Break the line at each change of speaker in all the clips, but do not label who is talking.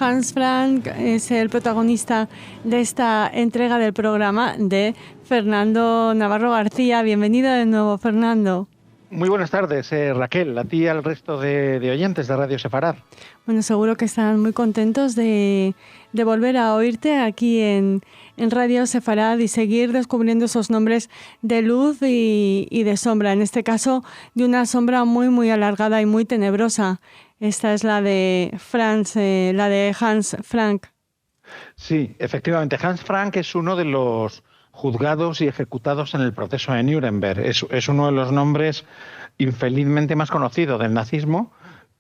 Hans Frank es el protagonista de esta entrega del programa de Fernando Navarro García. Bienvenido de nuevo, Fernando.
Muy buenas tardes, Raquel, a ti y al resto de oyentes de Radio Sefarad.
Bueno, seguro que están muy contentos de volver a oírte aquí en Radio Sefarad y seguir descubriendo esos nombres de luz y de sombra. En este caso, de una sombra muy, muy alargada y muy tenebrosa. Esta es la de la de Hans Frank.
Sí, efectivamente. Hans Frank es uno de los juzgados y ejecutados en el proceso de Nuremberg. Es uno de los nombres infelizmente más conocidos del nazismo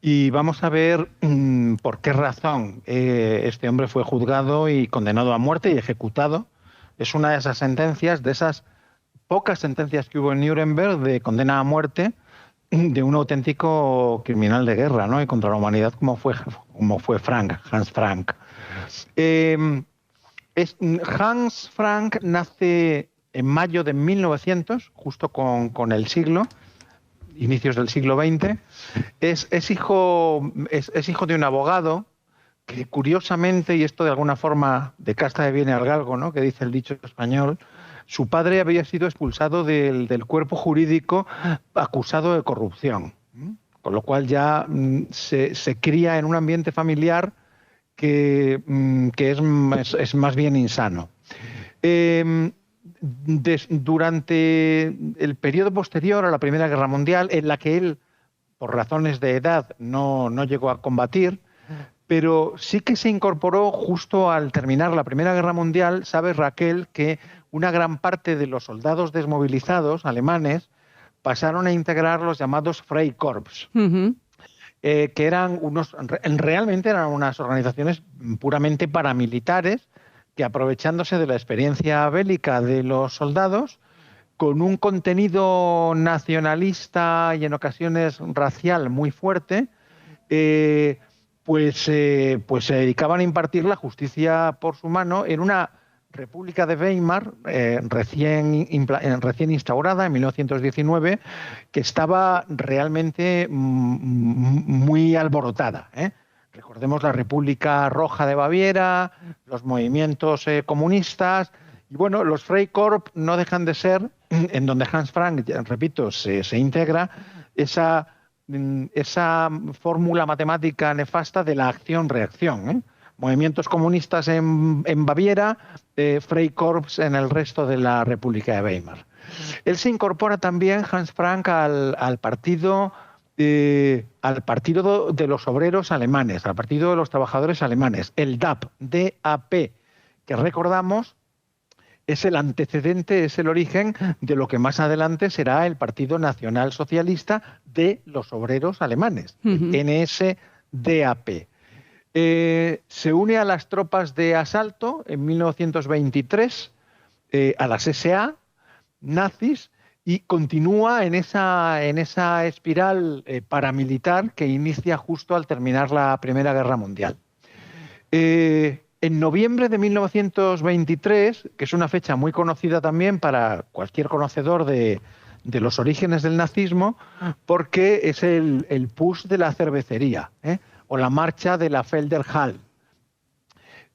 y vamos a ver por qué razón este hombre fue juzgado y condenado a muerte y ejecutado. Es una de esas sentencias, de esas pocas sentencias que hubo en Nuremberg de condena a muerte de un auténtico criminal de guerra, ¿no? Y contra la humanidad como fue Hans Frank. Hans Frank nace en mayo de 1900, justo con el siglo, inicios del siglo XX. Es hijo de un abogado que, curiosamente, y esto de alguna forma de casta de viene al galgo, ¿no?, que dice el dicho español, su padre había sido expulsado del cuerpo jurídico acusado de corrupción, con lo cual ya se cría en un ambiente familiar que es más bien insano. Durante el periodo posterior a la Primera Guerra Mundial, en la que él, por razones de edad, no llegó a combatir, pero sí que se incorporó justo al terminar la Primera Guerra Mundial. Sabe, Raquel, que una gran parte de los soldados desmovilizados alemanes pasaron a integrar los llamados Freikorps. Que realmente eran unas organizaciones puramente paramilitares que, aprovechándose de la experiencia bélica de los soldados, con un contenido nacionalista y en ocasiones racial muy fuerte, pues se dedicaban a impartir la justicia por su mano en una República de Weimar recién instaurada en 1919, que estaba realmente muy alborotada, Recordemos la República Roja de Baviera, los movimientos comunistas, y bueno, los Freikorps no dejan de ser, en donde Hans Frank, repito, se integra, esa fórmula matemática nefasta de la acción-reacción, Movimientos comunistas en Baviera, Freikorps en el resto de la República de Weimar. Él se incorpora también, Hans Frank, al partido de los obreros alemanes, al partido de los trabajadores alemanes, el DAP, que recordamos es el antecedente, es el origen de lo que más adelante será el Partido Nacional Socialista de los Obreros Alemanes, NSDAP. Se une a las tropas de asalto en 1923, a las SA nazis, y continúa en esa espiral paramilitar que inicia justo al terminar la Primera Guerra Mundial. En noviembre de 1923, que es una fecha muy conocida también para cualquier conocedor de los orígenes del nazismo, porque es el push de la cervecería, o la marcha de la Felderhall.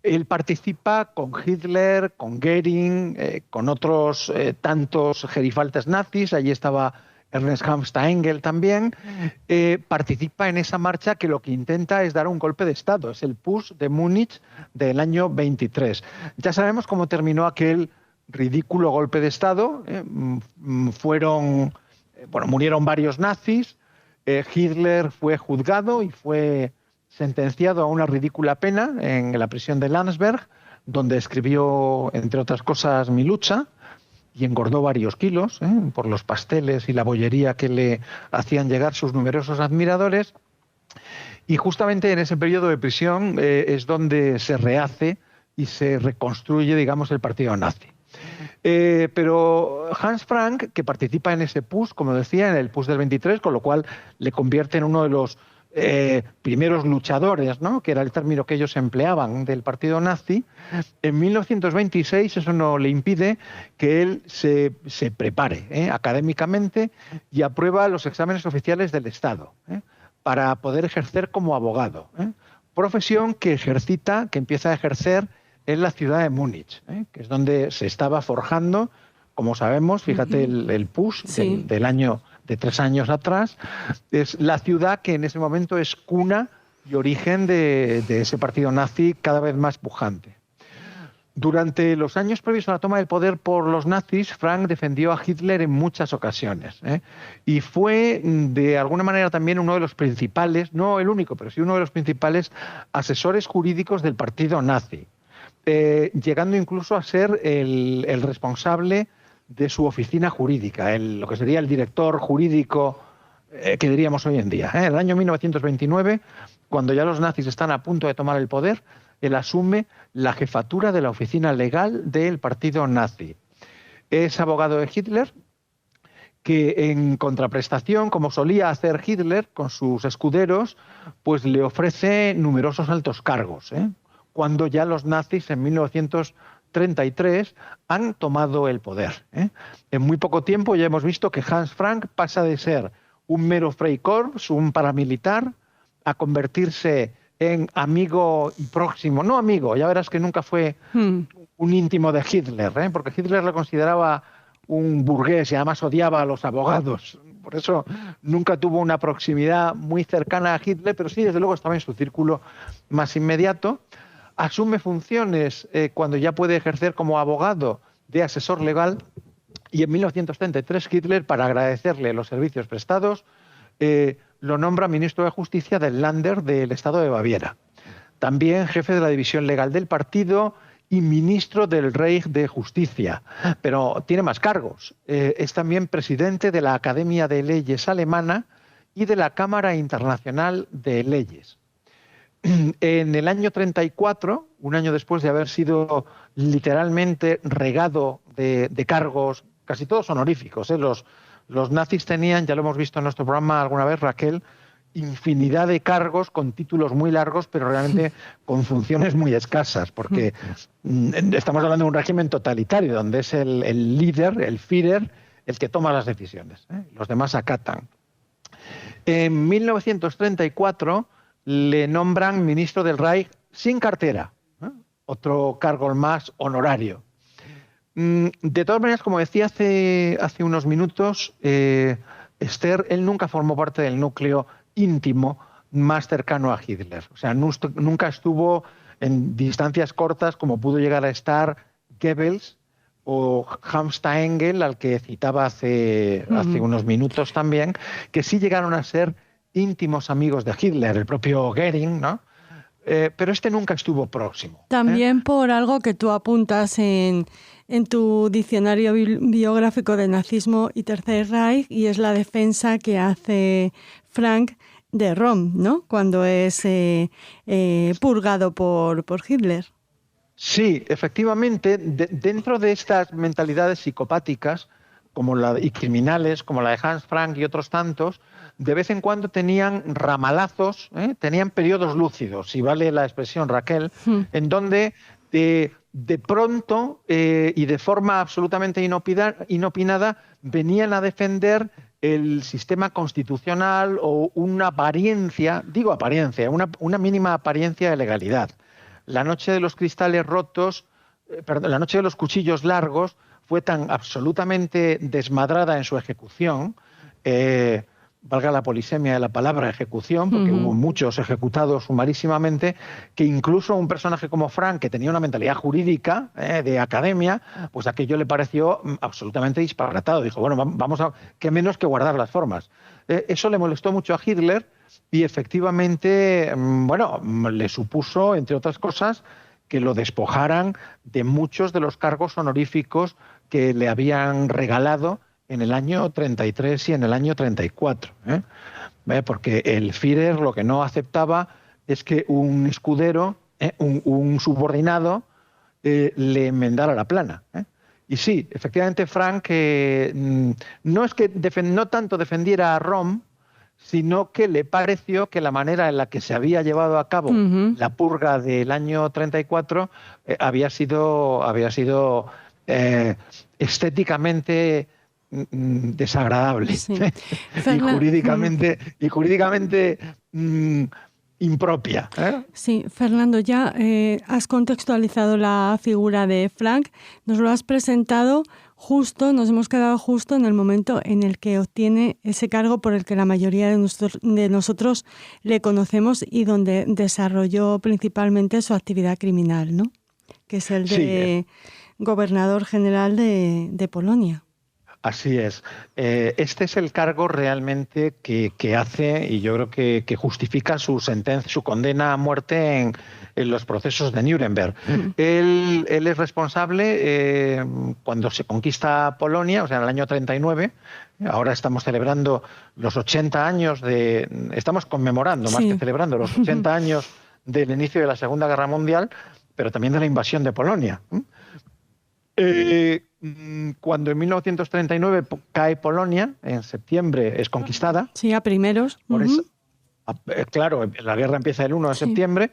Él participa con Hitler, con Goering, con otros tantos gerifaltes nazis. Allí estaba Ernst Hamster Engel también. Participa en esa marcha que lo que intenta es dar un golpe de Estado. Es el Putsch de Múnich del año 23. Ya sabemos cómo terminó aquel ridículo golpe de Estado. Murieron varios nazis. Hitler fue juzgado y fue sentenciado a una ridícula pena en la prisión de Landsberg, donde escribió, entre otras cosas, Mi lucha, y engordó varios kilos por los pasteles y la bollería que le hacían llegar sus numerosos admiradores. Y justamente en ese periodo de prisión es donde se rehace y se reconstruye, digamos, el partido nazi. Pero Hans Frank, que participa en ese PUS, como decía, en el PUS del 23, con lo cual le convierte en uno de los primeros luchadores, ¿no?, que era el término que ellos empleaban, del partido nazi. En 1926 eso no le impide que él se prepare académicamente y aprueba los exámenes oficiales del Estado para poder ejercer como abogado. profesión que empieza a ejercer en la ciudad de Múnich, que es donde se estaba forjando, como sabemos, fíjate el PUS del año de 3 años atrás, es la ciudad que en ese momento es cuna y origen de ese partido nazi cada vez más pujante. Durante los años previos a la toma del poder por los nazis, Frank defendió a Hitler en muchas ocasiones, y fue de alguna manera también uno de los principales, no el único, pero sí uno de los principales asesores jurídicos del partido nazi, llegando incluso a ser el responsable de su oficina jurídica, lo que sería el director jurídico que diríamos hoy en día. En el año 1929, cuando ya los nazis están a punto de tomar el poder, él asume la jefatura de la oficina legal del partido nazi. Es abogado de Hitler, que en contraprestación, como solía hacer Hitler con sus escuderos, pues le ofrece numerosos altos cargos, cuando ya los nazis en 1933 han tomado el poder. En muy poco tiempo ya hemos visto que Hans Frank pasa de ser un mero Freikorps, un paramilitar, a convertirse en amigo y próximo, no amigo, ya verás que nunca fue un íntimo de Hitler, porque Hitler lo consideraba un burgués y además odiaba a los abogados. Por eso nunca tuvo una proximidad muy cercana a Hitler, pero sí, desde luego, estaba en su círculo más inmediato. Asume funciones cuando ya puede ejercer como abogado de asesor legal, y en 1933 Hitler, para agradecerle los servicios prestados, lo nombra ministro de Justicia del Länder del estado de Baviera. También jefe de la división legal del partido y ministro del Reich de Justicia. Pero tiene más cargos. Es también presidente de la Academia de Leyes Alemana y de la Cámara Internacional de Leyes. En el año 34, un año después de haber sido literalmente regado de cargos, casi todos honoríficos, los nazis tenían, ya lo hemos visto en nuestro programa alguna vez, Raquel, infinidad de cargos con títulos muy largos, pero realmente con funciones muy escasas, porque estamos hablando de un régimen totalitario, donde es el líder, el Führer, el que toma las decisiones. Los demás acatan. En 1934 le nombran ministro del Reich sin cartera, otro cargo más honorario. De todas maneras, como decía hace unos minutos, Esther, él nunca formó parte del núcleo íntimo más cercano a Hitler. O sea, nunca estuvo en distancias cortas como pudo llegar a estar Goebbels o Hamsta Engel, al que citaba hace unos minutos también, que sí llegaron a ser íntimos amigos de Hitler, el propio Goering, ¿no? Pero este nunca estuvo próximo.
También por algo que tú apuntas en tu diccionario biográfico de nazismo y Tercer Reich, y es la defensa que hace Frank de Rom, ¿no? Cuando es purgado por Hitler.
Sí, efectivamente, dentro de estas mentalidades psicopáticas y criminales, como la de Hans Frank y otros tantos, de vez en cuando tenían ramalazos, tenían periodos lúcidos, si vale la expresión, Raquel, en donde de pronto y de forma absolutamente inopinada venían a defender el sistema constitucional o una apariencia, digo apariencia, una mínima apariencia de legalidad. La noche de los cristales rotos, la noche de los cuchillos largos fue tan absolutamente desmadrada en su ejecución, valga la polisemia de la palabra ejecución, porque hubo muchos ejecutados sumarísimamente, que incluso un personaje como Frank, que tenía una mentalidad jurídica de academia, pues aquello le pareció absolutamente disparatado. Dijo, bueno, vamos a, qué menos que guardar las formas. Eso le molestó mucho a Hitler y efectivamente, bueno, le supuso, entre otras cosas, que lo despojaran de muchos de los cargos honoríficos que le habían regalado en el año 33 y en el año 34. Porque el Führer lo que no aceptaba es que un escudero, un subordinado, le enmendara la plana. Y sí, efectivamente Frank no es que no tanto defendiera a Rom, sino que le pareció que la manera en la que se había llevado a cabo la purga del año 34 había sido estéticamente desagradable, sí. y jurídicamente impropia.
Sí, Fernando, ya has contextualizado la figura de Frank, nos lo has presentado justo, nos hemos quedado justo en el momento en el que obtiene ese cargo por el que la mayoría de nosotros le conocemos y donde desarrolló principalmente su actividad criminal, ¿no? Que es el de gobernador general de Polonia.
Así es. Este es el cargo realmente que hace, y yo creo que justifica su sentencia, su condena a muerte en los procesos de Nuremberg. Él es responsable cuando se conquista Polonia, o sea, en el año 39. Ahora estamos celebrando los 80 años estamos conmemorando, más que celebrando, los 80 años del inicio de la Segunda Guerra Mundial, pero también de la invasión de Polonia. Cuando en 1939 cae Polonia, en septiembre es conquistada.
Sí, a primeros.
Por eso, claro, la guerra empieza el 1 de septiembre.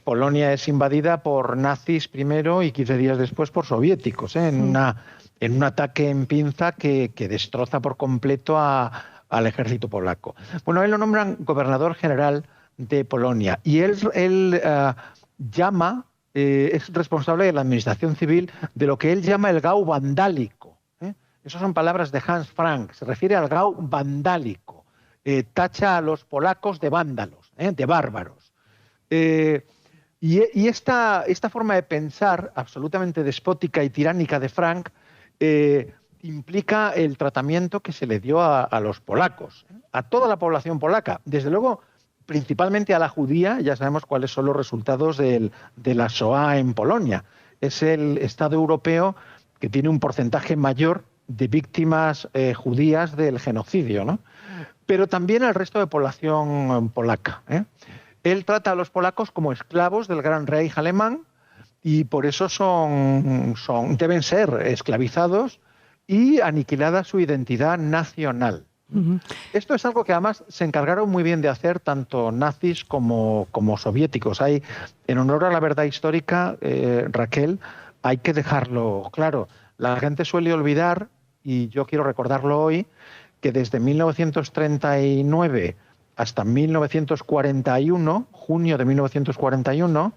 Polonia es invadida por nazis primero y 15 días después por soviéticos, en un ataque en pinza que destroza por completo al ejército polaco. Bueno, él lo nombran gobernador general de Polonia y él es responsable de la administración civil de lo que él llama el Gau vandálico. Esas son palabras de Hans Frank, se refiere al Gau vandálico. Tacha a los polacos de vándalos, de bárbaros. Y esta forma de pensar absolutamente despótica y tiránica de Frank implica el tratamiento que se le dio a los polacos, a toda la población polaca. Desde luego, principalmente a la judía, ya sabemos cuáles son los resultados de la Shoah en Polonia. Es el Estado europeo que tiene un porcentaje mayor de víctimas judías del genocidio, ¿no? Pero también al resto de población polaca. Él trata a los polacos como esclavos del Gran Reich alemán y por eso deben ser esclavizados y aniquilada su identidad nacional. Esto es algo que además se encargaron muy bien de hacer tanto nazis como soviéticos. En honor a la verdad histórica, Raquel, hay que dejarlo claro. La gente suele olvidar, y yo quiero recordarlo hoy, que desde 1939 hasta 1941, junio de 1941,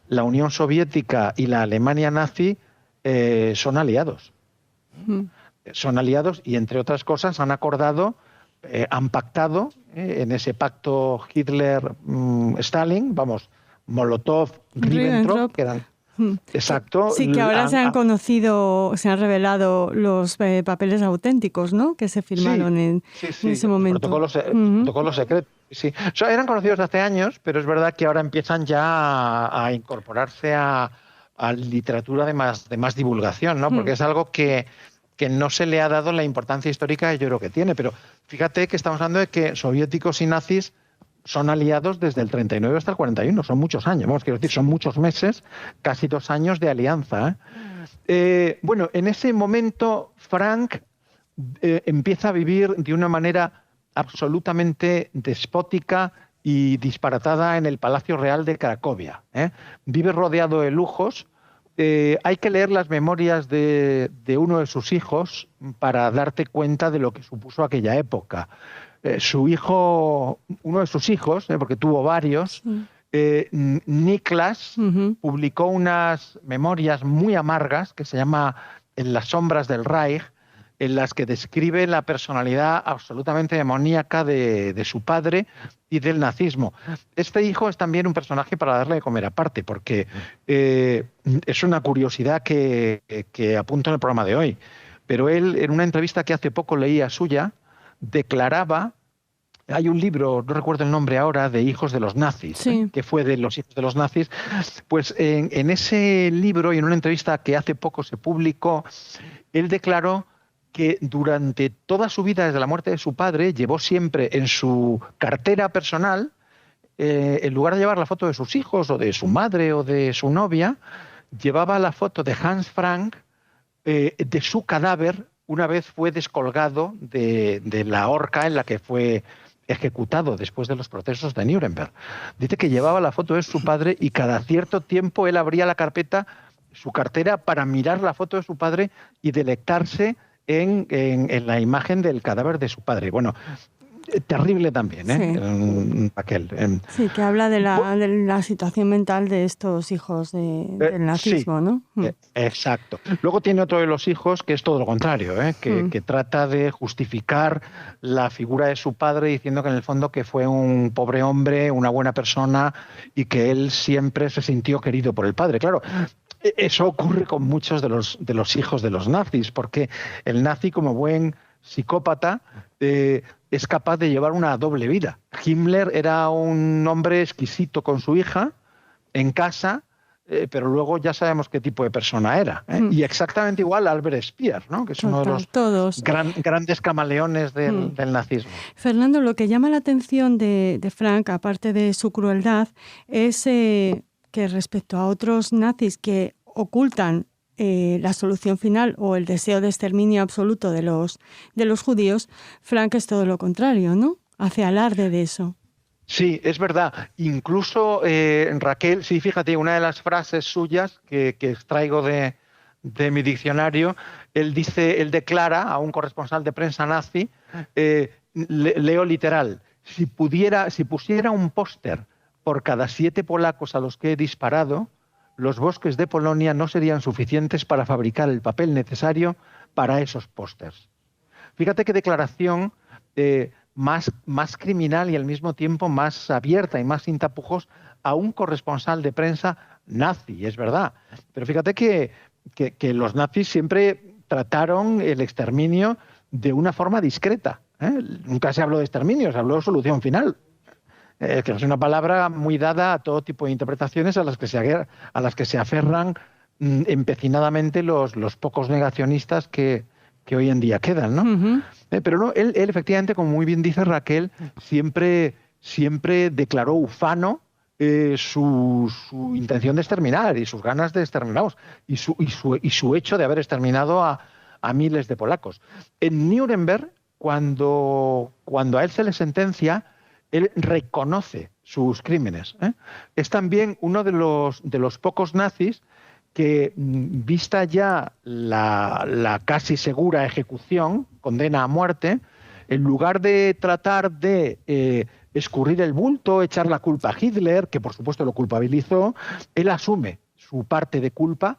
la Unión Soviética y la Alemania nazi son aliados. Son aliados y, entre otras cosas, han pactado en ese pacto Hitler-Stalin, Molotov-Ribbentrop, que eran... Exacto.
Sí, que ahora se han revelado los papeles auténticos, ¿no? Que se firmaron en ese momento.
Protocolos secretos. Sí. O sea, eran conocidos hace años, pero es verdad que ahora empiezan ya a incorporarse a literatura de más divulgación, ¿no? Porque es algo que no se le ha dado la importancia histórica que yo creo que tiene. Pero fíjate que estamos hablando de que soviéticos y nazis son aliados desde el 39 hasta el 41. Son muchos años, quiero decir, son muchos meses, casi 2 años de alianza. Bueno, en ese momento Frank empieza a vivir de una manera absolutamente despótica y disparatada en el Palacio Real de Cracovia. Vive rodeado de lujos. Hay que leer las memorias de uno de sus hijos para darte cuenta de lo que supuso aquella época. Uno de sus hijos, porque tuvo varios, Niklas, publicó unas memorias muy amargas que se llama En las sombras del Reich, en las que describe la personalidad absolutamente demoníaca de su padre y del nazismo. Este hijo es también un personaje para darle de comer aparte, porque es una curiosidad que apunto en el programa de hoy. Pero él, en una entrevista que hace poco leía suya, declaraba, hay un libro, no recuerdo el nombre ahora, de Hijos de los Nazis, que fue de los hijos de los nazis, pues en ese libro y en una entrevista que hace poco se publicó, él declaró que durante toda su vida, desde la muerte de su padre, llevó siempre en su cartera personal, en lugar de llevar la foto de sus hijos o de su madre o de su novia, llevaba la foto de Hans Frank, de su cadáver, una vez fue descolgado de la horca en la que fue ejecutado después de los procesos de Nuremberg. Dice que llevaba la foto de su padre y cada cierto tiempo él abría la carpeta, su cartera, para mirar la foto de su padre y delectarse en la imagen del cadáver de su padre. Bueno, terrible también,
Sí.
Raquel.
Sí, que habla de la situación mental de estos hijos del
Sí,
nazismo, ¿no?
exacto. Luego tiene otro de los hijos que es todo lo contrario, que trata de justificar la figura de su padre diciendo que en el fondo que fue un pobre hombre, una buena persona y que él siempre se sintió querido por el padre. Claro, eso ocurre con muchos de los hijos de los nazis, porque el nazi, como buen psicópata, es capaz de llevar una doble vida. Himmler era un hombre exquisito con su hija en casa, pero luego ya sabemos qué tipo de persona era. Y exactamente igual Albert Speer, ¿no? Que es uno de los grandes camaleones del nazismo.
Fernando, lo que llama la atención de Frank, aparte de su crueldad, es que respecto a otros nazis que ocultan la solución final o el deseo de exterminio absoluto de los judíos, Frank es todo lo contrario, ¿no? Hace alarde de eso.
Sí, es verdad. Incluso, Raquel, sí, fíjate, una de las frases suyas que extraigo de mi diccionario, él declara a un corresponsal de prensa nazi, leo literal, si pusiera un póster por cada 7 polacos a los que he disparado, los bosques de Polonia no serían suficientes para fabricar el papel necesario para esos pósters. Fíjate qué declaración más criminal y al mismo tiempo más abierta y más sin tapujos a un corresponsal de prensa nazi, es verdad. Pero fíjate que los nazis siempre trataron el exterminio de una forma discreta. Nunca se habló de exterminio, se habló de solución final. Que es una palabra muy dada a todo tipo de interpretaciones a las que se aferran empecinadamente los pocos negacionistas que hoy en día quedan, ¿no? Pero no, él efectivamente, como muy bien dice Raquel, siempre declaró ufano su intención de exterminar y sus ganas de exterminarlos y su hecho de haber exterminado a miles de polacos. En Nuremberg, cuando a él se le sentencia, él reconoce sus crímenes. Es también uno de los pocos nazis que, vista ya la casi segura ejecución, condena a muerte, en lugar de tratar de escurrir el bulto, echar la culpa a Hitler, que por supuesto lo culpabilizó, él asume su parte de culpa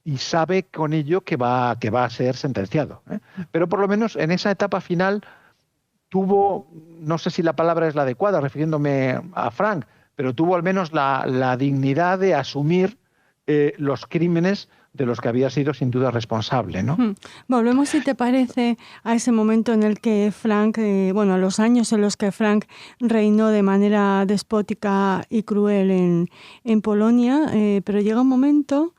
y sabe con ello que va a ser sentenciado. Pero por lo menos en esa etapa final tuvo, no sé si la palabra es la adecuada, refiriéndome a Frank, pero tuvo al menos la dignidad de asumir los crímenes de los que había sido sin duda responsable, ¿no?
Volvemos, si te parece, a ese momento en el que Frank, a los años en los que Frank reinó de manera despótica y cruel en Polonia, pero llega un momento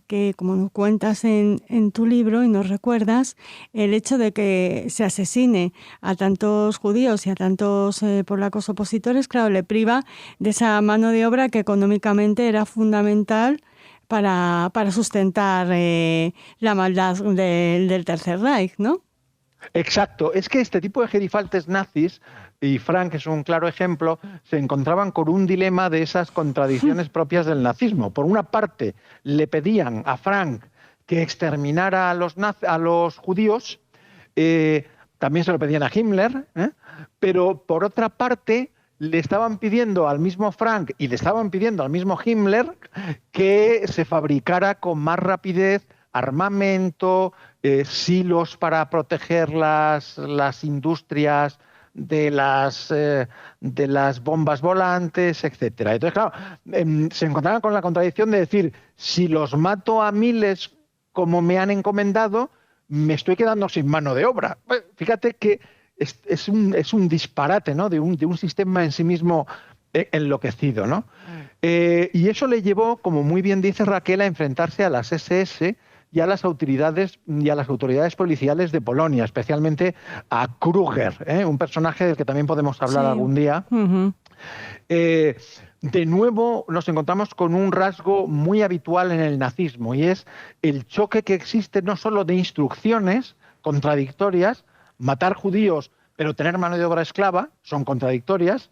que, como nos cuentas en tu libro y nos recuerdas, el hecho de que se asesine a tantos judíos y a tantos polacos opositores, claro, le priva de esa mano de obra que económicamente era fundamental para sustentar la maldad del Tercer Reich, ¿no?
Exacto. Es que este tipo de gerifaltes nazis, y Frank es un claro ejemplo, se encontraban con un dilema de esas contradicciones propias del nazismo. Por una parte, le pedían a Frank que exterminara a los judíos, también se lo pedían a Himmler, pero por otra parte le estaban pidiendo al mismo Frank y le estaban pidiendo al mismo Himmler que se fabricara con más rapidez armamento, silos para proteger las industrias de las bombas volantes, etcétera. Entonces, claro, se encontraban con la contradicción de decir, si los mato a miles como me han encomendado, me estoy quedando sin mano de obra. Bueno, fíjate que es un disparate, ¿no? de un sistema en sí mismo enloquecido, ¿no? Y eso le llevó, como muy bien dice Raquel, a enfrentarse a las SS y a las autoridades policiales de Polonia, especialmente a Kruger, un personaje del que también podemos hablar algún día. De nuevo nos encontramos con un rasgo muy habitual en el nazismo, y es el choque que existe no solo de instrucciones contradictorias, matar judíos pero tener mano de obra esclava, son contradictorias,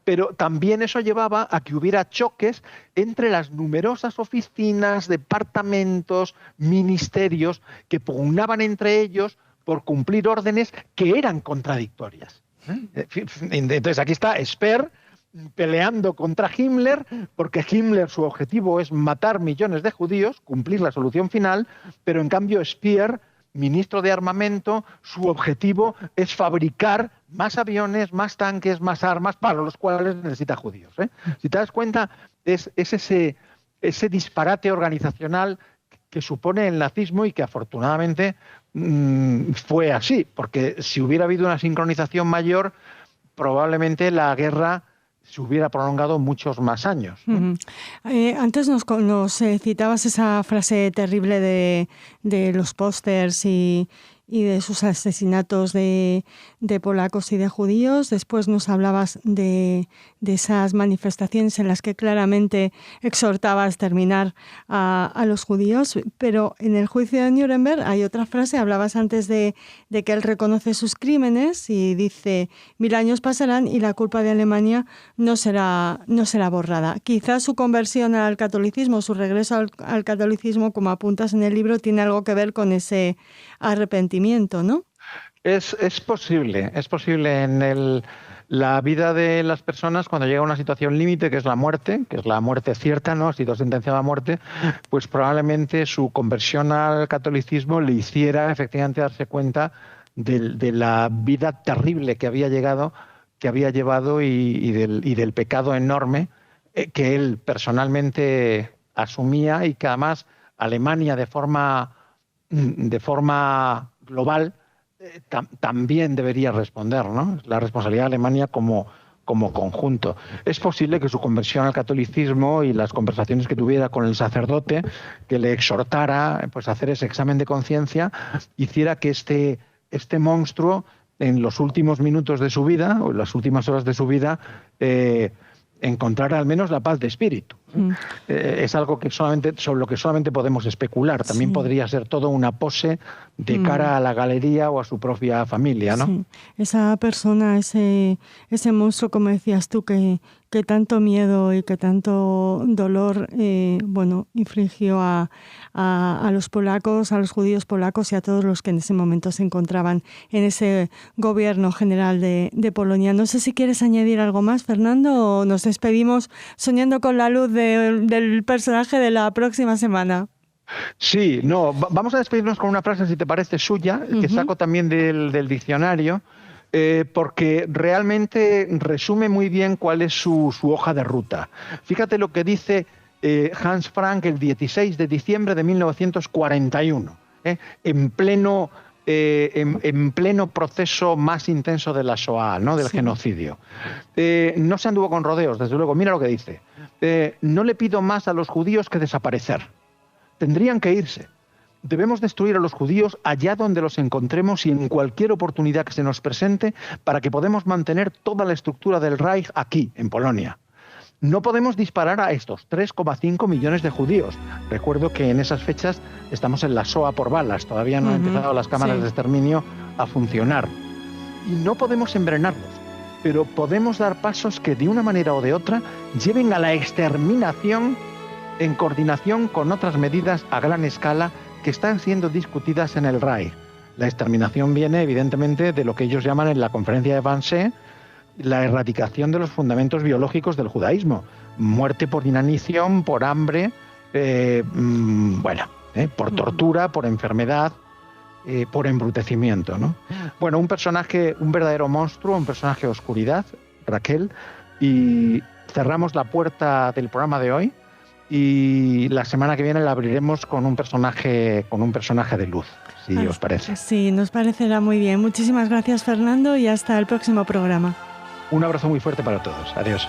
pero también eso llevaba a que hubiera choques entre las numerosas oficinas, departamentos, ministerios que pugnaban entre ellos por cumplir órdenes que eran contradictorias. Entonces aquí está Speer peleando contra Himmler, porque Himmler, su objetivo es matar millones de judíos, cumplir la solución final, pero en cambio Speer, ministro de armamento, su objetivo es fabricar más aviones, más tanques, más armas, para los cuales necesita judíos. Si te das cuenta, es ese disparate organizacional que supone el nazismo y que afortunadamente fue así, porque si hubiera habido una sincronización mayor, probablemente la guerra se hubiera prolongado muchos más años.
Antes nos citabas esa frase terrible de los pósters y de sus asesinatos de polacos y de judíos. Después nos hablabas de esas manifestaciones en las que claramente exhortaba a exterminar a los judíos. Pero en el juicio de Nuremberg hay otra frase. Hablabas antes de que él reconoce sus crímenes y dice: 1000 años pasarán y la culpa de Alemania no será borrada. Quizás su conversión al catolicismo, su regreso al catolicismo, como apuntas en el libro, tiene algo que ver con ese arrepentimiento, ¿no?
Es posible en la vida de las personas cuando llega a una situación límite, que es la muerte cierta, ¿no? Ha sido sentenciada a muerte, pues probablemente su conversión al catolicismo le hiciera efectivamente darse cuenta de la vida terrible que había llevado y del pecado enorme que él personalmente asumía, y que además Alemania de forma global también debería responder, ¿no? La responsabilidad de Alemania como conjunto. Es posible que su conversión al catolicismo y las conversaciones que tuviera con el sacerdote, que le exhortara pues, a hacer ese examen de conciencia, hiciera que este monstruo, en los últimos minutos de su vida, o en las últimas horas de su vida, encontrar al menos la paz de espíritu. Es algo sobre lo que solamente podemos especular. También podría ser todo una pose de cara a la galería o a su propia familia, ¿no?
Sí. Esa persona, ese monstruo, como decías tú, que tanto miedo y que tanto dolor infligió a los polacos, a los judíos polacos y a todos los que en ese momento se encontraban en ese gobierno general de Polonia. No sé si quieres añadir algo más, Fernando, o nos despedimos soñando con la luz del personaje de la próxima semana.
Sí, vamos a despedirnos con una frase, si te parece, suya, que saco también del diccionario, porque realmente resume muy bien cuál es su hoja de ruta. Fíjate lo que dice Hans Frank el 16 de diciembre de 1941, en pleno proceso más intenso de la Shoah, ¿no? Del genocidio. No se anduvo con rodeos, desde luego. Mira lo que dice. No le pido más a los judíos que desaparecer. Tendrían que irse. Debemos destruir a los judíos allá donde los encontremos y en cualquier oportunidad que se nos presente, para que podamos mantener toda la estructura del Reich aquí, en Polonia. No podemos disparar a estos 3,5 millones de judíos. Recuerdo que en esas fechas estamos en la Shoah por balas, todavía no han empezado las cámaras de exterminio a funcionar. Y no podemos envenenarlos, pero podemos dar pasos que de una manera o de otra lleven a la exterminación en coordinación con otras medidas a gran escala que están siendo discutidas en el Reich. La exterminación viene, evidentemente, de lo que ellos llaman en la conferencia de Wannsee la erradicación de los fundamentos biológicos del judaísmo. Muerte por inanición, por hambre, por tortura, por enfermedad, por embrutecimiento, ¿no? Bueno, un personaje, un verdadero monstruo, un personaje de oscuridad, Raquel, y cerramos la puerta del programa de hoy. Y la semana que viene la abriremos con un personaje de luz, si os parece.
Sí, nos parecerá muy bien. Muchísimas gracias, Fernando, y hasta el próximo programa.
Un abrazo muy fuerte para todos. Adiós.